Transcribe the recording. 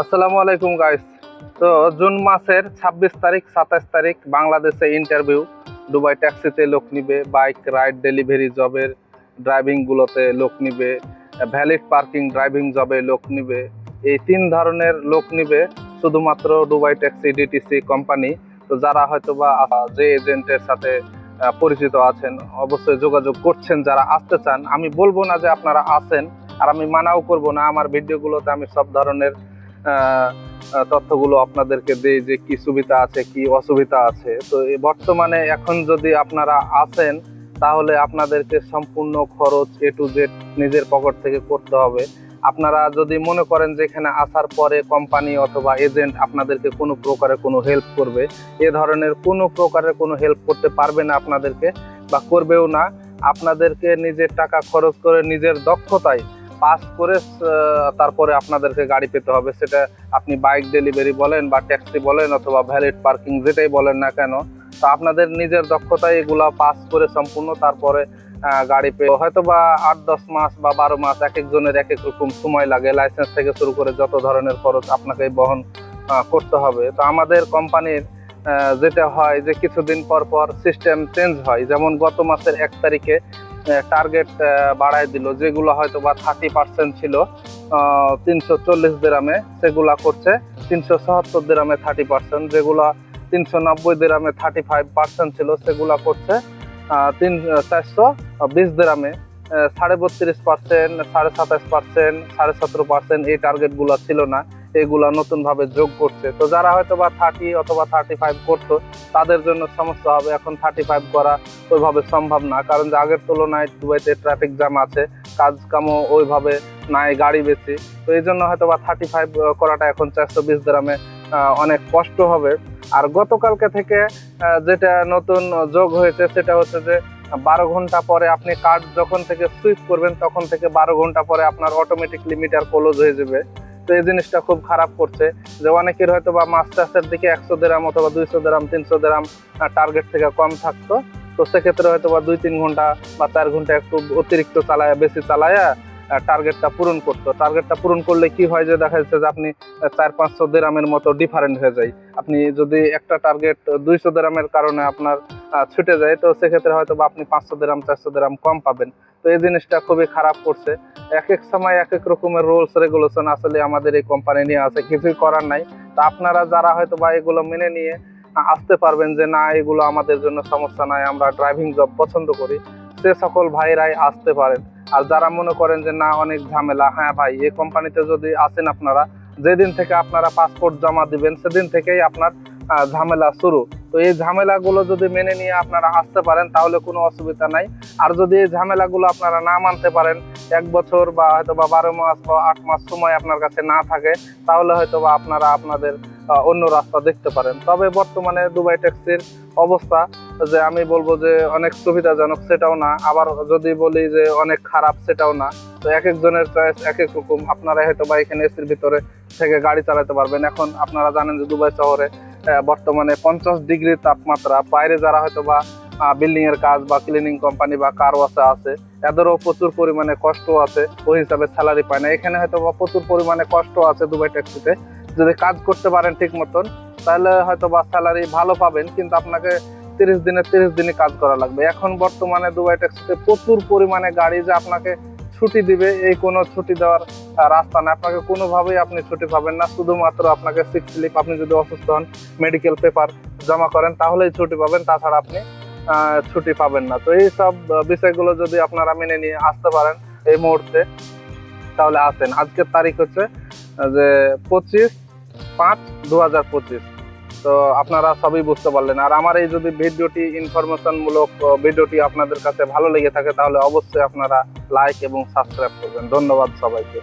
আসসালামু আলাইকুম গাইস। তো জুন মাসের 26 তারিখ 27 তারিখ বাংলাদেশে ইন্টারভিউ। দুবাই ট্যাক্সিতে লোক নিবে, বাইক রাইড ডেলিভারি জবের ড্রাইভিংগুলোতে লোক নিবে, ভ্যালিড পার্কিং ড্রাইভিং জবে লোক নিবে। এই তিন ধরনের লোক নিবে শুধুমাত্র দুবাই ট্যাক্সি ডিটিসি কোম্পানি। তো যারা হয়তো বা যে এজেন্টের সাথে পরিচিত আছেন অবশ্যই যোগাযোগ করছেন। যারা আসতে চান, আমি বলবো না যে আপনারা আসেন, আর আমি মানাও করব না। আমার ভিডিওগুলোতে আমি সব ধরনের তথ্যগুলো আপনাদেরকে দেই যে কি সুবিধা আছে কি অসুবিধা আছে। তো বর্তমানে এখন যদি আপনারা আসেন তাহলে আপনাদেরকে সম্পূর্ণ খরচ এ টু জেড নিজের পকেট থেকে করতে হবে। আপনারা যদি মনে করেন যে এখানে আসার পরে কোম্পানি অথবা এজেন্ট আপনাদেরকে কোনো প্রকারের কোনো হেল্প করবে, এ ধরনের কোনো প্রকারের কোনো হেল্প করতে পারবে না আপনাদেরকে, বা করবেও না। আপনাদেরকে নিজের টাকা খরচ করে নিজের দক্ষতায় পাস করে তারপরে আপনাদেরকে গাড়ি পেতে হবে। সেটা আপনি বাইক ডেলিভারি বলেন বা ট্যাক্সি বলেন অথবা ভ্যালিড পার্কিং যেটাই বলেন না কেন, তো আপনাদের নিজের দক্ষতায় এগুলা পাস করে সম্পূর্ণ তারপরে গাড়ি পেয়ে হয়তো বা 8-10 মাস বা 12 মাস, এক একজনের এক এক রকম সময় লাগে। লাইসেন্স থেকে শুরু করে যত ধরনের খরচ আপনাকে বহন করতে হবে। তো আমাদের কোম্পানির যেটা হয় যে কিছুদিন পর পর সিস্টেম চেঞ্জ হয়। যেমন গত মাসের 1 তারিখে টার্গেট বাড়ায় দিল, যেগুলো হয়তো বা 30% ছিল 340 দিরহামে, সেগুলা করছে 377 দিরহামে 30%। যেগুলা 390 দিরহামে 35% ছিল সেগুলা করছে 420 দিরহামে 32.5%, 27.5%, 17.5%। এই টার্গেটগুলো ছিল না, এগুলা নতুন ভাবে যোগ করছে। তো যারা হয়তো বা 30 অথবা 35 করতো তাদের জন্য সমস্যা হবে। এখন 35 করা ওইভাবে সম্ভব না, কারণ যে আগের তুলনায় দুবাইতে ট্রাফিক জ্যাম আছে, কাজ কামও ওইভাবে নাই, গাড়ি বেশি। তো এই জন্য হয়তো বা 35 করাটা এখন 420 দিরহামে অনেক কষ্ট হবে। আর গতকালকে থেকে যেটা নতুন যোগ হয়েছে সেটা হচ্ছে যে 12 ঘন্টা পরে আপনি কার্ড যখন থেকে সুইপ করবেন তখন থেকে 12 ঘন্টা পরে আপনার অটোমেটিকলি মিটার ক্লোজ হয়ে যাবে। তো এই জিনিসটা খুব খারাপ করছে, যে অনেকের হয়তো বা মাস্টার্সের দিকে 100 দিরহাম অথবা 200 দিরহাম 300 দিরহাম টার্গেট থেকে কম থাকতো। তো সেক্ষেত্রে হয়তো বা 2-3 ঘন্টা বা 4 ঘন্টা একটু অতিরিক্ত চালায়া বেশি চালায়া টার্গেটটা পূরণ করতো। টার্গেটটা পূরণ করলে কি হয় যে দেখা যাচ্ছে যে আপনি 400-500 দিরহামের মতো ডিফারেন্ট হয়ে যায়। আপনি যদি একটা টার্গেট 200 দিরহামের কারণে আপনার ছুটে যায়, তো সেক্ষেত্রে হয়তো বা আপনি 500 দিরহাম 400 দিরহাম কম পাবেন। তো এই জিনিসটা খুবই খারাপ করছে। এক এক সময় এক এক রকমের রুলস রেগুলেশন আসলে আমাদের এই কোম্পানি নিয়ে আছে, কিছুই করার নাই। তো আপনারা যারা হয়তো বা এগুলো মেনে নিয়ে আসতে পারবেন যে না এগুলো আমাদের জন্য সমস্যা নাই, আমরা ড্রাইভিং জব পছন্দ করি, সে সকল ভাইরাই আসতে পারেন। আর যারা মনে করেন যে না অনেক ঝামেলা, হ্যাঁ ভাই, এই কোম্পানিতে যদি আসেন আপনারা যেদিন থেকে আপনারা পাসপোর্ট জমা দিবেন সেদিন থেকেই আপনার ঝামেলা শুরু। তো এই ঝামেলাগুলো যদি মেনে নিয়ে আপনারা আসতে পারেন তাহলে কোনো অসুবিধা নাই। আর যদি এই ঝামেলাগুলো আপনারা না মানতে পারেন, 1 বছর বা হয়তো বা 12 মাস বা 8 মাস সময় আপনার কাছে না থাকে, তাহলে হয়তো বা আপনারা আপনাদের অন্য রাস্তা দেখতে পারেন। তবে বর্তমানে দুবাই ট্যাক্সির অবস্থা যে আমি বলবো যে অনেক সুবিধাজনক সেটাও না, আবার যদি বলি যে অনেক খারাপ সেটাও না। তো এক একজনের চয়েস এক এক রকম। আপনারা হয়তো বা এখানে এসির ভিতরে থেকে গাড়ি চালাতে পারবেন। এখন আপনারা জানেন যে দুবাই শহরে বর্তমানে 50 ডিগ্রি তাপমাত্রা। বাইরে যারা হয়তো বা বিল্ডিং এর কাজ বা ক্লিনিং কোম্পানি বা কার ওয়াশে আছে, এদেরও প্রচুর পরিমাণে কষ্ট আছে, ওই হিসাবে স্যালারি পায় না। এখানে হয়তো বা প্রচুর পরিমাণে কষ্ট আছে দুবাই ট্যাক্সিতে। যদি কাজ করতে পারেন ঠিক মতন তাহলে হয়তো বা স্যালারি ভালো পাবেন, কিন্তু আপনাকে 30 দিনে 30 দিনই কাজ করা লাগবে। এখন বর্তমানে দুবাই ট্যাক্সিতে প্রচুর পরিমাণে গাড়ি যে আপনাকে ছুটি দিবে এই কোনো ছুটি দেওয়ার রাস্তা না। আপনাকে কোনোভাবেই আপনি ছুটি পাবেন না। শুধুমাত্র আপনাকে সিক স্লিপ, আপনি যদি অসুস্থ হন মেডিকেল পেপার জমা করেন তাহলেই ছুটি পাবেন, তাছাড়া আপনি ছুটি পাবেন না। তো এই সব বিষয়গুলো যদি আপনারা মেনে নিয়ে আসতে পারেন এই মুহূর্তে তাহলে আসেন। আজকের তারিখ হচ্ছে যে 25/5/2025। তো আপনারা সবই বুঝতে পারলেন। আর আমার এই যদি ভিডিওটি ইনফরমেশনমূলক ভিডিওটি আপনাদের কাছে ভালো লেগে থাকে তাহলে অবশ্যই আপনারা লাইক এবং সাবস্ক্রাইব করবেন। ধন্যবাদ সবাইকে।